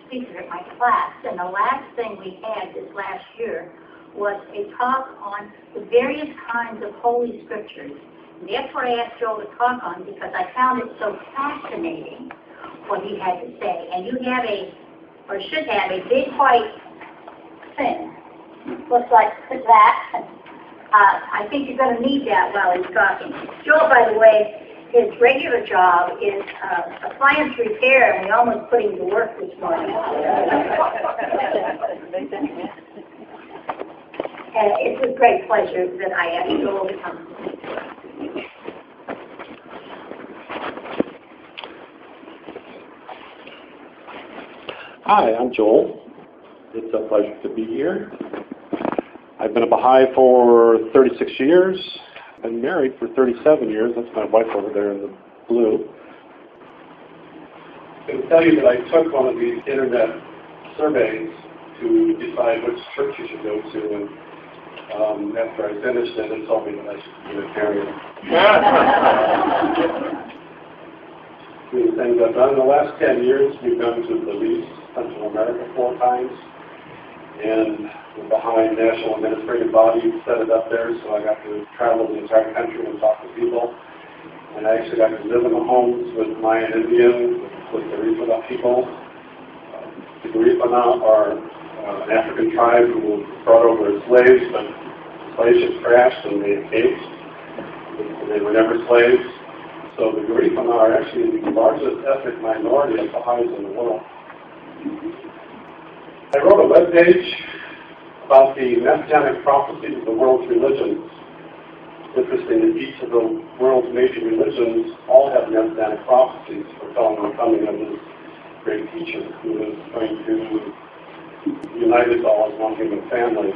speaker at my class, and the last thing we had this last year was a talk on the various kinds of Holy Scriptures. And that's what I asked Joel to talk on because I found it so fascinating what he had to say. And you have or should have a big white thing. Looks like that. I think you're going to need that while he's talking. Joel, by the way, his regular job is appliance repair, and we almost put him to work this morning. And it's with great pleasure that I asked Joel to come. Hi, I'm Joel. It's a pleasure to be here. I've been a Baha'i for 36 years. I've been married for 37 years. That's my wife over there in the blue. I can tell you that I took one of these internet surveys to decide which church you should go to, and after I finished it told me that I should be Unitarian. The things I've done in the last 10 years, we've gone to Belize, Central America 4 times, and the Baha'i National Administrative Body set it up there, so I got to travel the entire country and talk to people. And I actually got to live in the homes with Mayan Indian, with the Garifuna people. The Garifuna are an African tribe who brought over as slaves, but the slave ships crashed and they escaped. They were never slaves. So the Garifuna are actually the largest ethnic minority of Baha'is in the world. I wrote a webpage about the messianic prophecies of the world's religions. It's interesting that each of the world's major religions all have messianic prophecies foretelling the coming of this great teacher who is going to unite us all as one human family.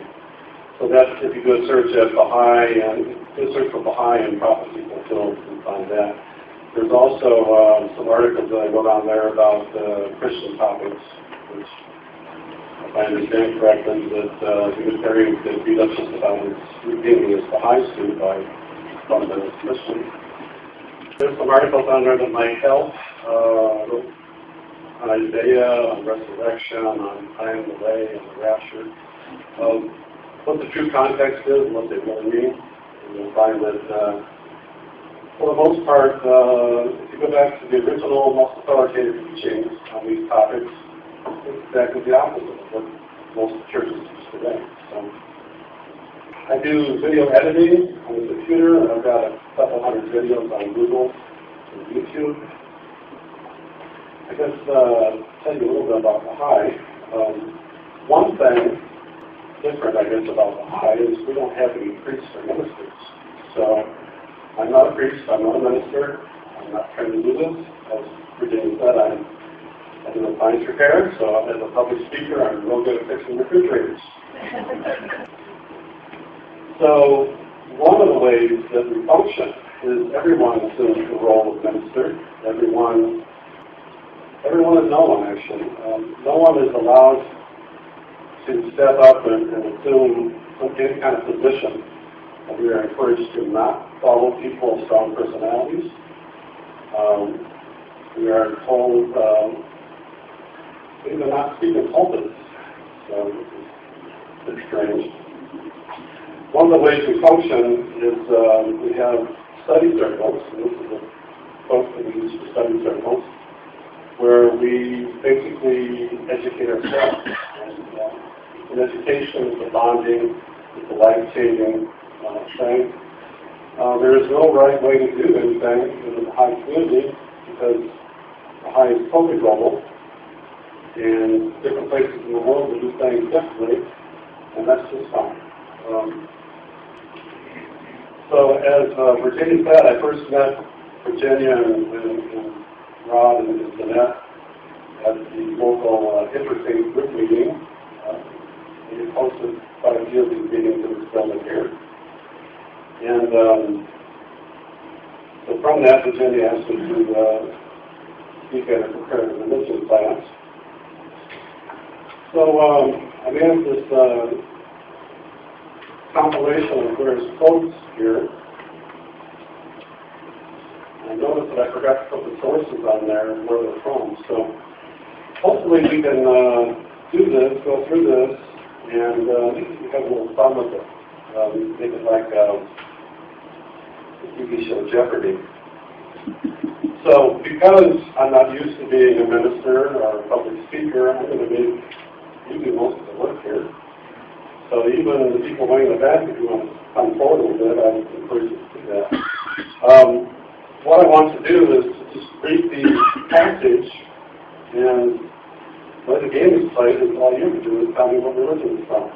So that if you do a search at Baha'i and search for Baha'i and prophecy fulfilled, you can find that. There's also some articles that I wrote on there about Christian topics, which, if I understand correctly, that Unitarians get beat up just about as routinely as Baha'is do by fundamentalist Christians. There's some articles on there that might help. On Isaiah, on resurrection, on I am the way and the rapture. What the true context is and what they really mean. And you'll find that for the most part, if you go back to the original, most authoritative teachings on these topics, it's exactly the opposite of what most churches teach today. So, I do video editing on the computer, and I've got a couple hundred videos on Google and YouTube. I guess tell you a little bit about Baha'i. One thing different, I guess, about Baha'i is we don't have any priests or ministers. So, I'm not a priest, I'm not a minister, I'm not trying to do this. As Virginia said, I do appliance repair, so as a public speaker, I'm real good at fixing refrigerators. So, one of the ways that we function is everyone assumes the role of minister. Everyone is no one, actually. No one is allowed to step up and assume any kind of position. We are encouraged to not follow people with strong personalities. We are told we do not speak in pulpits, so it's strange. One of the ways we function is we have study circles, and this is a quote that we use for study circles, where we basically educate ourselves. And education is the bonding, it's the life-changing thing. There is no right way to do anything in the Baha'i community because Baha'i is totally global, and different places in the world will do things differently, and that's just fine. So as Virginia said, I first met Virginia and Rod and Jeanette at the local interfaith group meeting. We hosted quite a few of these meetings in this building here. And so from that, Virginia asked me to speak at a comparative religion class. So I made this compilation of various quotes here. I noticed that I forgot to put the sources on there and where they're from. So hopefully we can do this, go through this, and have a little fun with it. Make it like the TV show Jeopardy. So because I'm not used to being a minister or a public speaker, I'm going to do most of the work here. So even the people way in the back, if you want to come forward a little bit, I encourage you to do that. What I want to do is just read the passage, and when the game is played, all you have to do is tell me what religion it's from.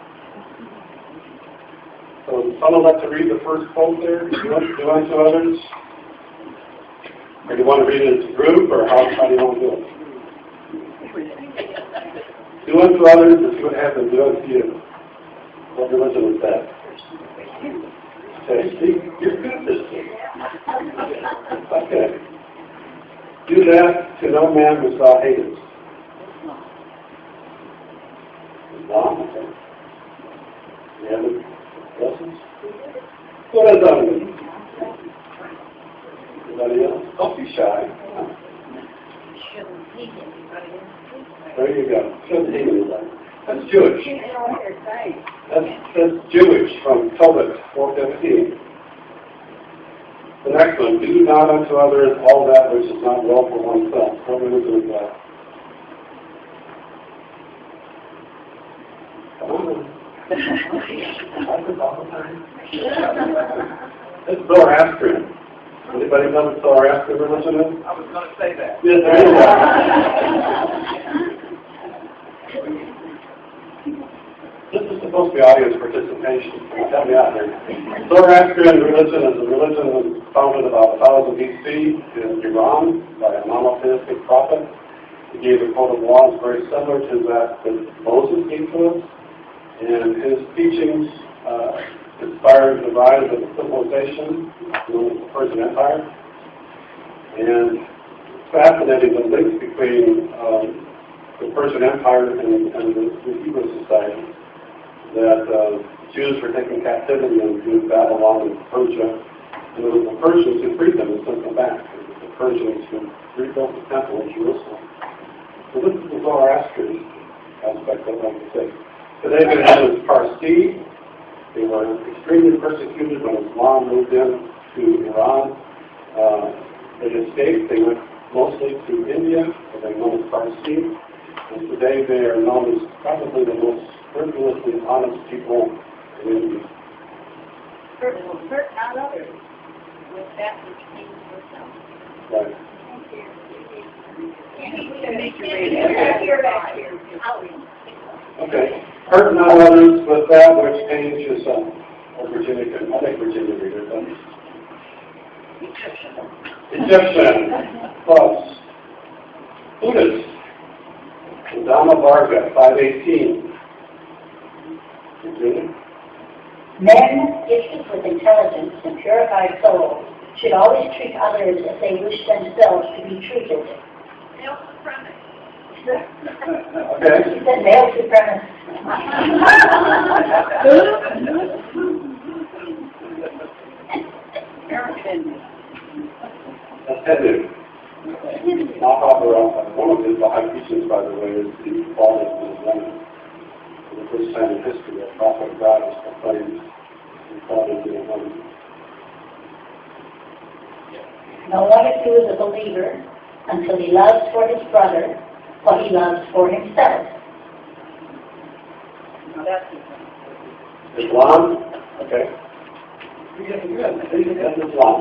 So does someone like to read the first quote there? Do unto others? Or do you want to read it as a group, or how do you want to do it? Do unto others as you would have them do unto you. What religion is that? Okay, see, you're good at this thing. Okay. Do that to no man who thou hatest. Islam, okay. Any other questions? What does that mean? Anybody else? Don't be shy. There you go. Shouldn't hate anybody. That's Jewish. That's Jewish from Tobit 4:15. The next one, do not unto others all that which is not well for oneself. What religion is that? Come on. It's Zoroastrian. Anybody know what Zoroastrian religion is? I was going to say that. Yes, there you go. This is supposed to be audience participation. Help me out here. Zoroastrian religion is a religion that was founded about 1000 BC in Iran by a monotheistic prophet. He gave a code of laws very similar to that Moses gave to us. And his teachings inspired the rise of civilization known as the Persian Empire. And it's fascinating the links between the Persian Empire and the Hebrew society. That Jews were taken captivity into Babylon and Persia, and it was the Persians who freed them and sent them back. It was the Persians who rebuilt the temple in Jerusalem. So this is the Zoroastrian aspect of what I say. Today they have is Parsi. They were extremely persecuted when Islam moved in to Iran. They escaped. They went mostly to India, where they were known as Parsi. And today they are known as probably the most scrupulously honest people in India. Hurt not others with that which means yourself. Right. Okay. Hurt not others with that which pains yourself. Or Virginia can. I think Virginia read it. Egyptian. Close. Buddhist. Dhamma Varga, 518. Virginia? Men gifted with intelligence and purified souls should always treat others as they wish themselves to be treated. Male supremacist. Okay. She said male supremacist. That's Hindu. One of his high teachings, by the way, is the equality of women. For the first time in history, a prophet of God has proclaimed equality of women. No one of you is a believer until he loves for his brother what he loves for himself. Islam? Okay. That's Islam.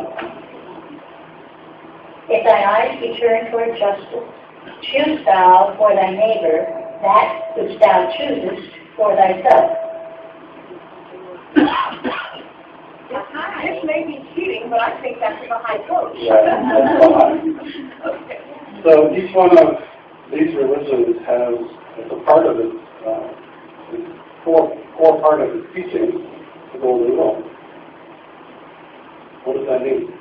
If thine eyes be turned toward justice, choose thou for thy neighbor that which thou choosest for thyself. This may be cheating, but I think that's the high coach. Okay. So each one of these religions has, as a part of its core part of its teaching, the golden rule. What does that mean?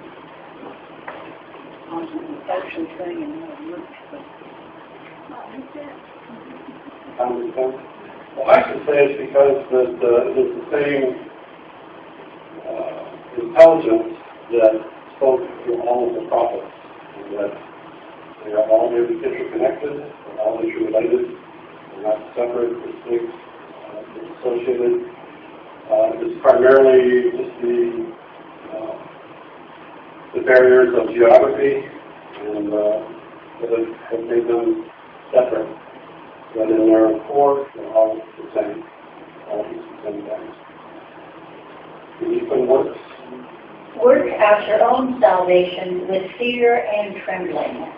Common sense? Well, I should say it's because it is the same intelligence that spoke to all of the prophets, and that They are all interconnected, they're all interrelated, they're not separate, distinct, associated. It's primarily just the barriers of geography and that have made them separate. But in their core, they're all the same, all the same things. Belief and works. Work out your own salvation with fear and trembling.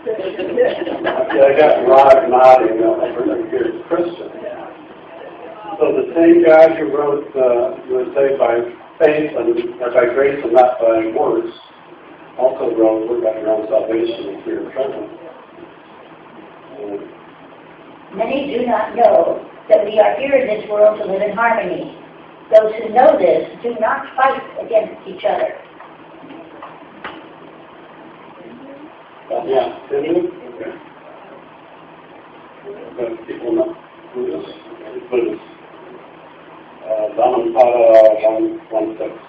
I got Rod nodding over here, Christian. So the same guy who wrote, you would say, by faith and or by grace and not by works, also wrote work out your own salvation with fear and trembling. Many do not know that we are here in this world to live in harmony. Those who know this do not fight against each other. Yeah, okay. But people know Buddhists. Buddhists. Dhammapada 1:6.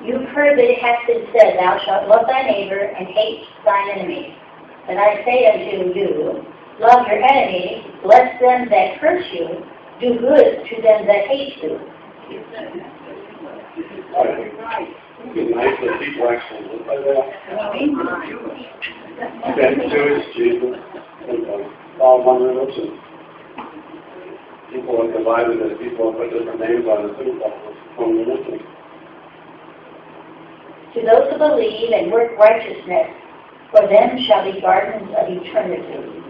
You've heard that it has been said, thou shalt love thy neighbor and hate thine enemy. But I say unto you, love your enemies, bless them that curse you, do good to them that hate you. It'd be nice if people actually live by that. Okay, Jewish, Jesus, all one religion. People are divided as people put different names on it, one religion. To those who believe and work righteousness, for them shall be gardens of eternity.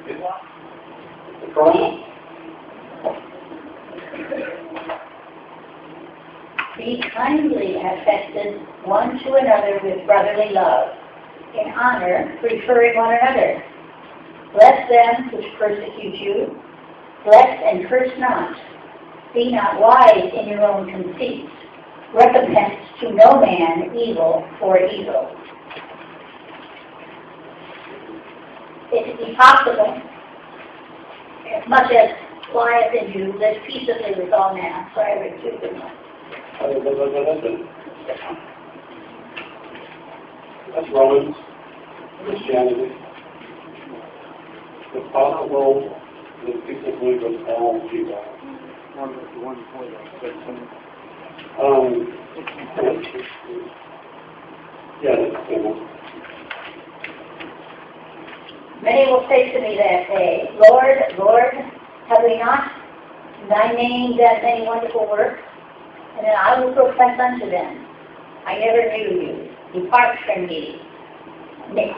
The Quran. Be kindly affected one to another with brotherly love, in honor, preferring one another. Bless them which persecute you. Bless and curse not. Be not wise in your own conceits. Recompense to no man evil for evil. If it be possible, as much as lieth in you, live peaceably with all men. So I read 2 good ones. That's Romans, Christianity. If possible, live peaceably with all people. Yeah, that's good. Many will say to me that day, Lord, Lord, have we not in thy name done many wonderful works? And then I will profess unto them, I never knew you. Depart from me.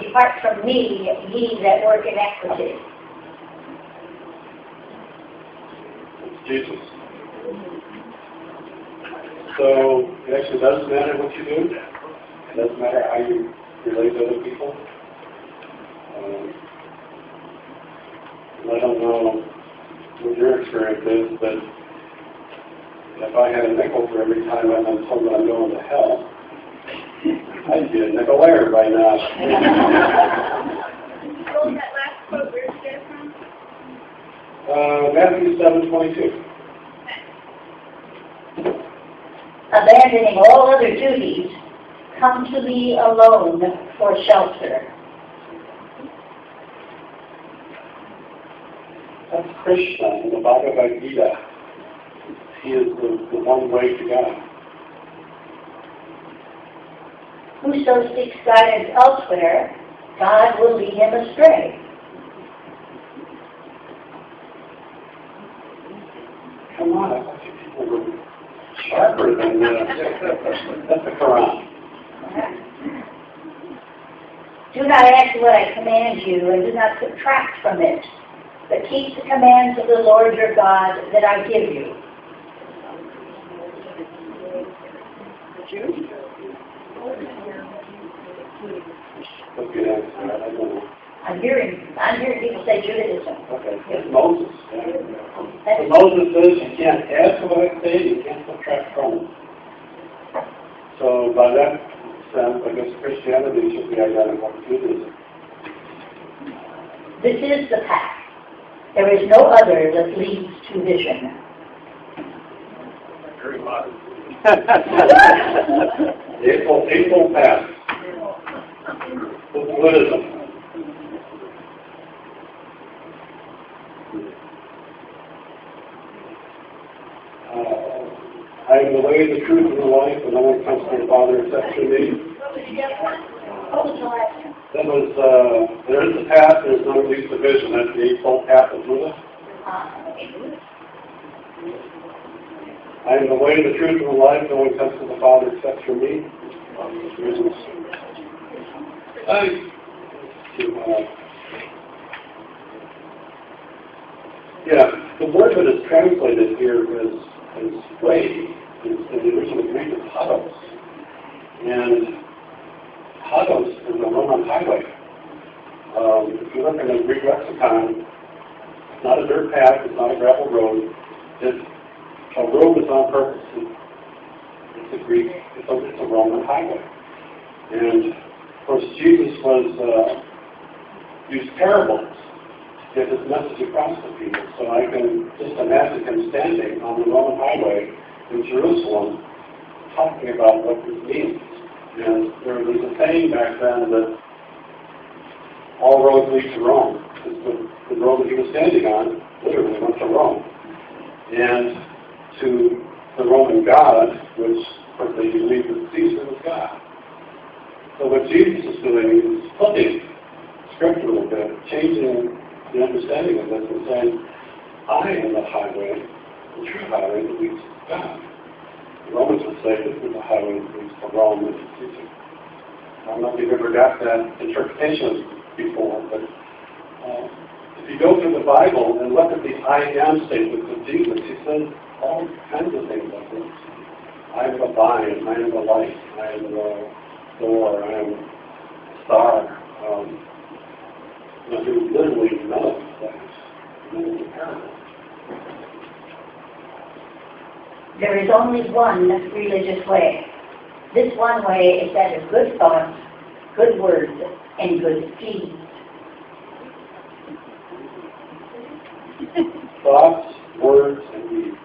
Depart from me, ye that work iniquity. It's Jesus. So it actually doesn't matter what you do. It doesn't matter how you relate to other people. I don't know what your experience is, but if I had a nickel for every time I'm told that I'm going to hell, I'd be a nickel-aire by now. So that last quote, where's it from? Matthew 7:22. Abandoning all other duties, come to me alone for shelter. That's Krishna in the Bhagavad Gita. He is the one way to God. Whoso seeks guidance elsewhere, God will lead him astray. Come on, I thought you people were sharper than that's the Quran. Do not add to what I command you, and do not subtract from it, but keep the commands of the Lord your God that I give you. What's good answer? I don't know. I'm hearing people say Judaism. Okay, it's Moses. Yeah. So Moses says you can't add to what I say, you can't subtract from it. So by that sense, I guess Christianity should be identical to Judaism. This is the path. There is no other that leads to vision. April passed. Buddhism. I am the way, the truth, and the life, and no one comes to the Father except through me. That was, there is a path, there is no least division. That's the Eightfold Path of Buddha. I am the way, the truth, and the life, no one comes to the Father except through me. The word that is translated here is way. In the original Greek is hados. And hados is a Roman highway. If you look in the Greek lexicon, it's not a dirt path, it's not a gravel road. It's a road that's on purpose. It's a Greek, it's a Roman highway. And of course Jesus was used parables to get his message across to people. So I can just imagine him standing on the Roman highway in Jerusalem talking about what this means. And there was a saying back then that all roads lead to Rome. The road that he was standing on literally went to Rome. And to the Roman God, which of course they believed that Caesar was God. So what Jesus is doing is flipping script a little bit, changing the understanding of this and saying, I am the highway, the true highway that leads to God. The Romans would say this is the highway that leads to Rome and to Caesar. I don't know if you've ever got that interpretation before, but if you go through the Bible and look at the I am statements of Jesus, he says all kinds of things like this. I am the vine, I am the light, I am the door, I am the star. There was literally none of these things. None of the parables. There is only one religious way. This one way is that of good thoughts, good words, and good deeds. Thoughts, words, and deeds.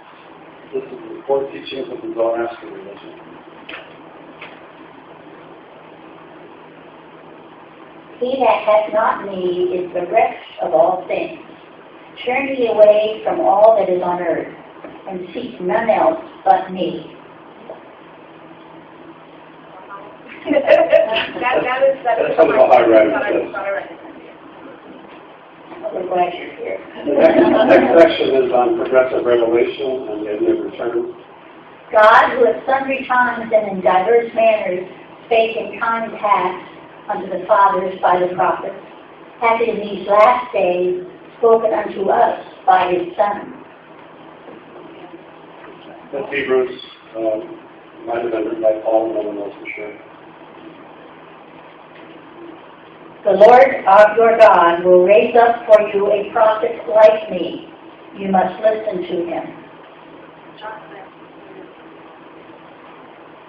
This is the core teachings of the Zoroastrian religion. He that hath not me is the wretch of all things. Turn ye away from all that is on earth, and seek none else but me. That's some of the high writing says. We're glad you're here. The next section is on progressive revelation and the idea of return. God, who at sundry times and in diverse manners spake in time past unto the fathers by the prophets, hath in these last days spoken unto us by his Son. That's Hebrews, might have been written by Paul, no one knows for sure. The Lord of your God will raise up for you a prophet like me. You must listen to him.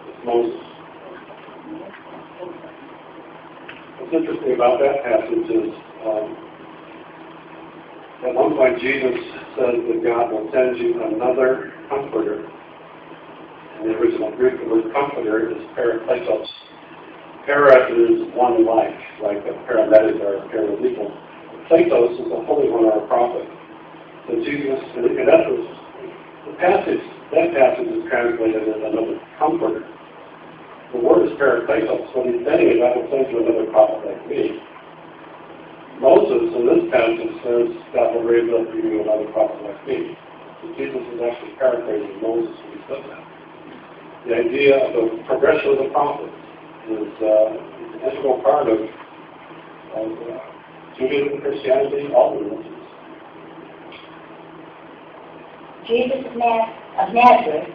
It's Moses. What's interesting about that passage is at one point Jesus says that God will send you another comforter. In the original Greek, the word comforter is parakletos. Para is one like a paramedic or a paralegal. Kletos is a holy one or a prophet. So Jesus, in essence, that passage is translated as another comforter. The word is parakletos. What he's saying is, I will send you another prophet like me. Moses, in this passage, says, God will raise up for you another prophet like me. So Jesus is actually paraphrasing Moses when he said that. The idea of the progression of the prophets is an integral part of Judaism, Christianity, all religions. Jesus of Nazareth,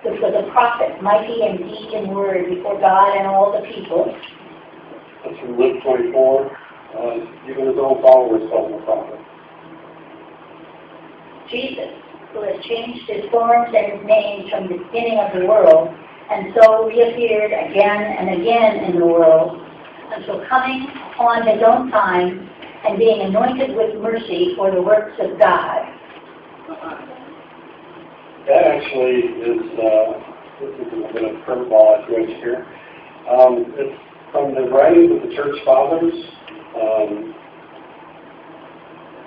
which was a prophet, mighty in deed and word before God and all the people. That's from Luke 24. Even his own followers called him a prophet. Jesus, who has changed his forms and his name from the beginning of the world, and so reappeared again and again in the world, until coming upon his own time and being anointed with mercy for the works of God. That actually is this is a bit of a curveball I threw in here. It's from the writings of the Church Fathers.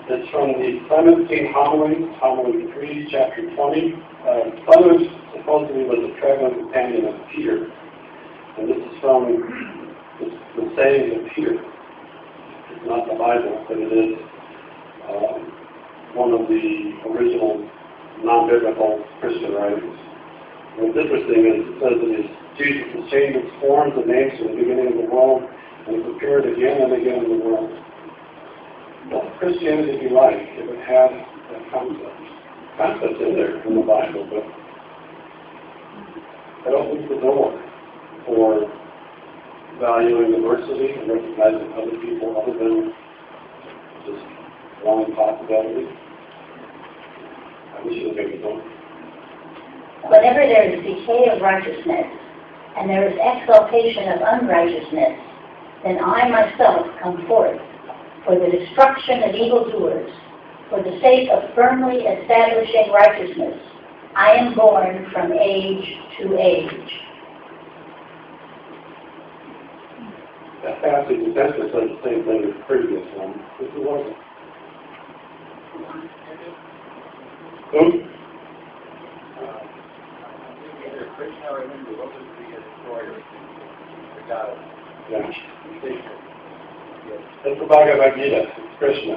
It's from the Clementine Homily, Homily 3, Chapter 20. Clement supposedly was a traveling companion of Peter. And this is from the sayings of Peter. It's not the Bible, but it is one of the original non-biblical Christian writings. And what's interesting is it says that Jesus has changed its forms and names from the beginning of the world and has appeared again and again in the world. What would Christianity be like if it had that concept? Concept's in there in the Bible, but it opens the door for valuing diversity and recognizing other people other than just one possibility. I wish it would make it known. Whenever there is decay of righteousness and there is exaltation of unrighteousness, then I myself come forth for the destruction of evildoers, for the sake of firmly establishing righteousness. I am born from age to age. That passage essentially says the same thing as the previous one. This is one. Who? Yeah. That's the Bhagavad Gita. It's Krishna.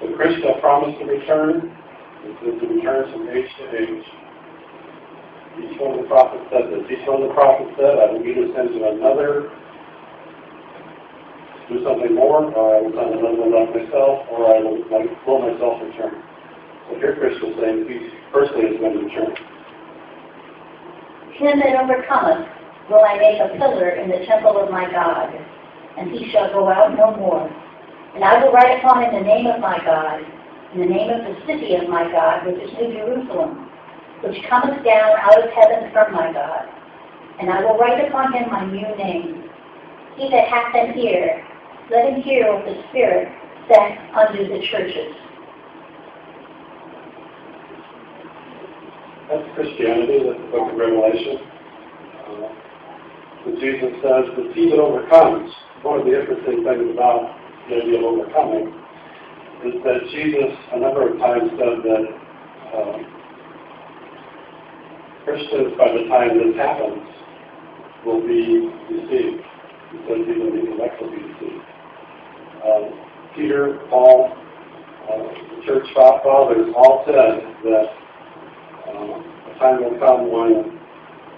So Krishna promised to return. He said to return from age to age. Each one of the prophets said this. Each one of the prophets said, I will either send to another, do something more, or I will send another one like myself, or I will myself return. So here Krishna is saying he personally is going to return. Him that overcometh will I make a pillar in the temple of my God, and he shall go out no more. And I will write upon him the name of my God, and the name of the city of my God, which is New Jerusalem, which cometh down out of heaven from my God. And I will write upon him my new name. He that hath an ear, let him hear what the Spirit saith unto the churches. That's Christianity, that's the book of Revelation. When Jesus says, the he that overcomes, one of the interesting things about the idea of overcoming is that Jesus a number of times said that Christians, by the time this happens, will be deceived. He says even the elect will be deceived. Peter, Paul, the church fathers all said that a time will come when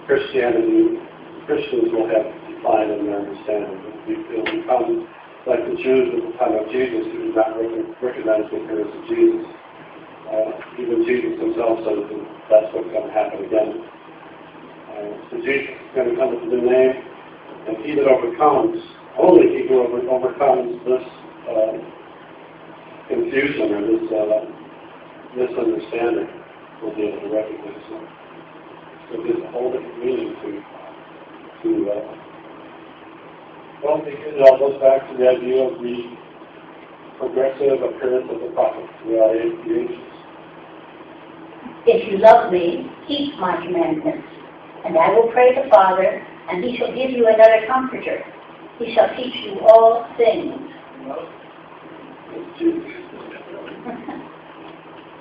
Christians will have declined in their understanding. It will become like the Jews at the time of Jesus who did not recognize the appearance of Jesus. Even Jesus himself said that that's what's going to happen again. So Jesus is going to come with a new name, and he that overcomes, only he who overcomes this confusion or this misunderstanding will be able to recognize him. So it gives a whole different meaning to well, it all goes back to the idea of the progressive appearance of the prophet throughout the ages. If you love me, keep my commandments, and I will pray the Father, and he shall give you another comforter. He shall teach you all things.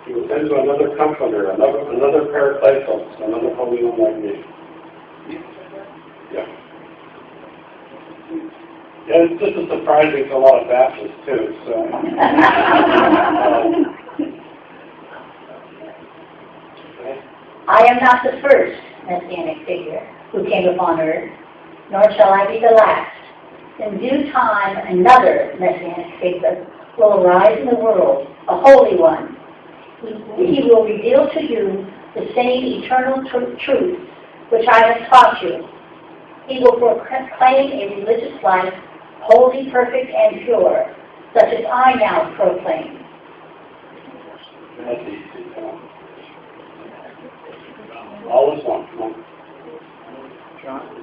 He will send you another comforter, another Paracletos, another Holy One like me. Yeah. Yeah, it's just a surprising to a lot of Baptists too. So, I am not the first messianic figure who came upon earth, nor shall I be the last. In due time, another messianic figure will arise in the world, a holy one. He will reveal to you the same eternal truth which I have taught you. He will proclaim a religious life, holy, perfect, and pure, such as I now proclaim. that's easy. All is one. Come on.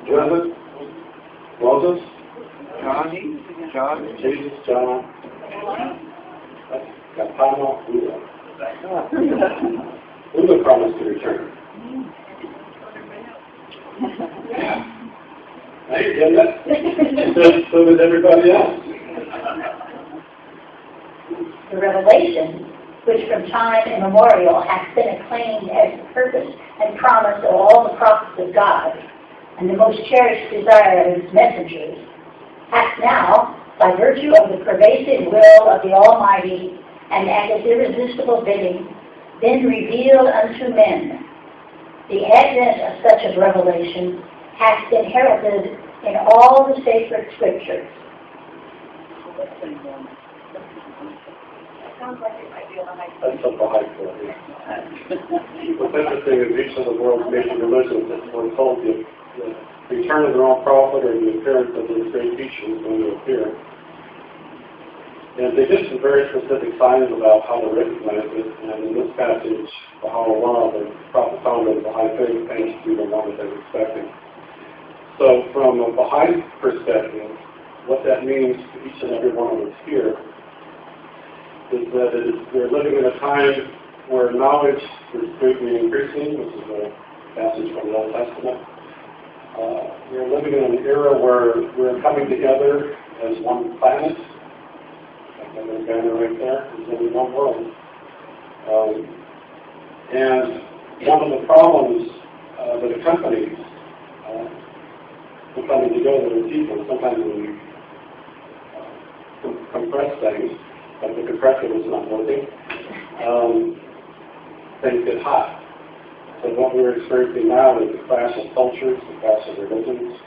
John? Moses? John? Jesus, John. Capano, Buddha. Buddha promised to return. I ain't getting it. So did everybody else. The revelation, which from time immemorial hath been acclaimed as the purpose and promise of all the prophets of God, and the most cherished desire of his messengers, hath now, by virtue of the pervasive will of the Almighty and at his irresistible bidding, been revealed unto men. The advent of such a revelation hath been heralded in all the sacred scriptures. Sounds like it might be on the high That's up the high court, yeah. What's interesting is each of the world's major religions has foretold you the return of their own prophet or the appearance of this great teacher is going to appear. And they give some very specific signs about how to recognize it. And in this passage, Baha'u'llah, the prophet founder of the Baha'i faith, tends to be the one that they're expecting. So from a Baha'i perspective, what that means to each and every one of us here is that we're living in a time where knowledge is greatly increasing, which is a passage from the Old Testament. We're living in an era where we're coming together as one planet. Like the banner right there, there's only one world. And one of the problems that accompanies the coming together of people, sometimes when we compress things, but the compressor is not working, things get hot. So what we're experiencing now is the clash of cultures, the clash of religions.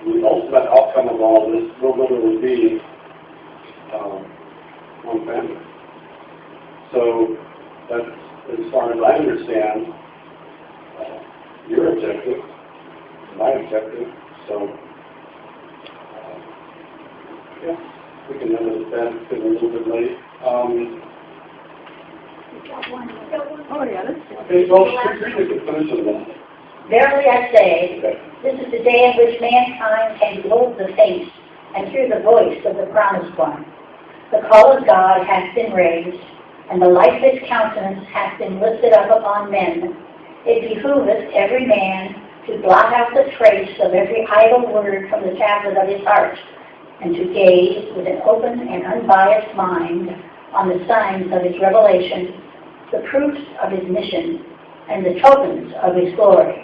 The ultimate outcome of all this will literally be one family. So that's, as far as I understand, your objective, my objective. So, yeah. We can notice that it's been a little bit late. Okay, well, read the conclusion then. Verily I say, this is the day in which mankind can behold the face and hear the voice of the promised one. The call of God hath been raised, and the light of his countenance hath been lifted up upon men. It behooveth every man to blot out the trace of every idle word from the tablet of his heart, and to gaze with an open and unbiased mind on the signs of his revelation, the proofs of his mission, and the tokens of his glory.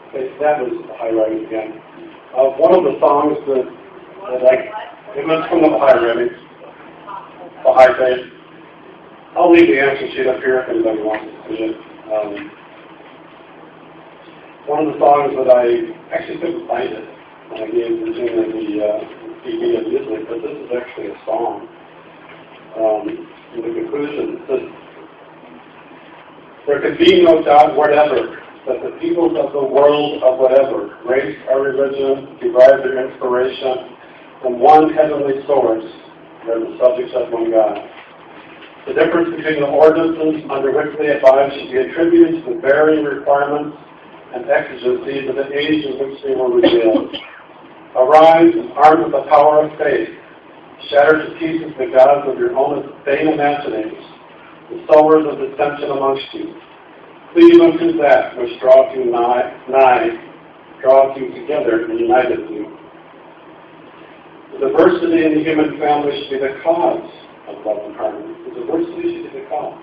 Okay, that was the highlight again. One of the songs that it was from the Baha'i Remix, Baha'i Faith. I'll leave the answer sheet up here if anybody wants to see it. One of the songs that I actually couldn't find it when I gave Virginia the CD of music, but this is actually a song. In the conclusion, it says, there could be no doubt whatever that the peoples of the world of whatever race or religion derive their inspiration from one heavenly source, they're the subjects of one God. The difference between the ordinances under which they abide should be attributed to the varying requirements and exigencies of the age in which they were revealed. Arise and armed with the power of faith, shatter to pieces the gods of your own vain imaginings, the sowers of dissension amongst you. Cleave unto that which draweth you nigh, draweth you together and uniteth you. The diversity in the human family should be the cause of love and harmony. The diversity should be the cause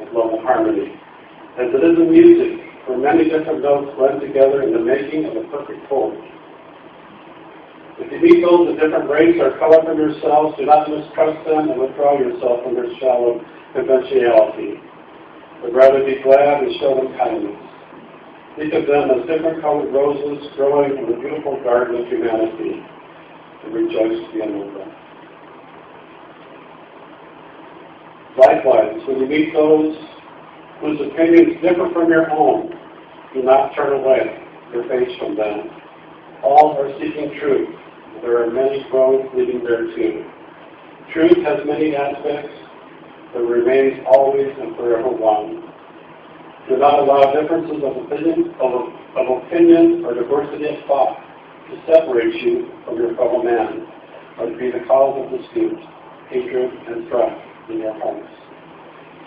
of love and harmony. As it is in music, where many different notes blend together in the making of a perfect chord. If you meet those of different race or color from yourselves, do not mistrust them and withdraw yourself from their shallow conventionality, but rather be glad and show them kindness. Think of them as different colored roses growing in the beautiful garden of humanity, and rejoice to be among them. Likewise, when you meet those whose opinions differ from your own, do not turn away your face from them. All are seeking truth. There are many roads leading thereto. Truth has many aspects, but remains always and forever one. Do not allow differences of opinion or diversity of thought to separate you from your fellow man, or to be the cause of dispute, hatred, and strife in your hearts.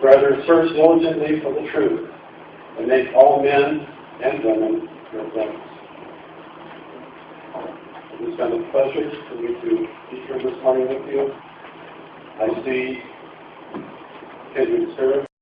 Rather, search diligently for the truth, and make all men and women your friends. It's been a pleasure for me to be here this morning with you. I see kindred spirit.